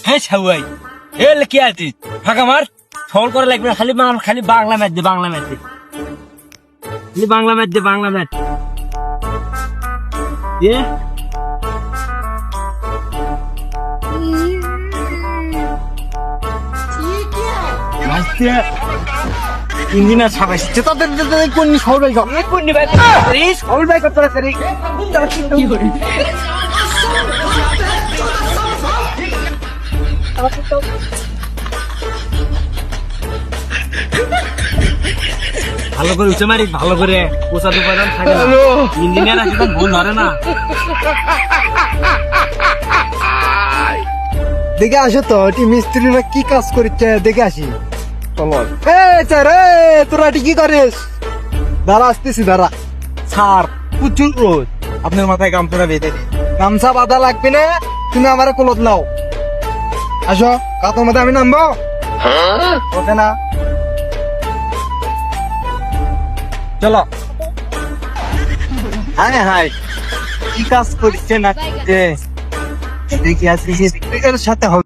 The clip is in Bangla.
হ্যাঁ সবাই এ কি আছিস ফাঁকা মার ফল করে লাগবে না, খালি বাংলা ম্যাচ দে বাংলা ম্যাচ দে খালি বাংলা ম্যাচ দে বাংলা ম্যাচ এ ইঞ্জিনিয়ার সবাই এসেছে তাদের কোন সবাই কোন সবাই করতে কি করে ভালো করে উঠে মারি ভালো করে পোষা তো পারেন থাকে না ইঞ্জিনিয়ার আছে তো ভুল ধরে না দেখে আসো তো এটি মিস্ত্রিরা কি কাজ করছে দেখে আসি চলো তোরা এটি কি করিস দাঁড়া আসতেছি দাঁড়া স্যার প্রচুর রোদ আপনার মাথায় গামছাটা বেঁধে দিই গামছা বাঁধা লাগবে না তুমি আমার কোলত নাও আসো কাতর মধ্যে আমি নামবো ওকে না চলো হ্যাঁ হ্যাঁ কি কাজ করছে না দেখি আজকে সাথে হবে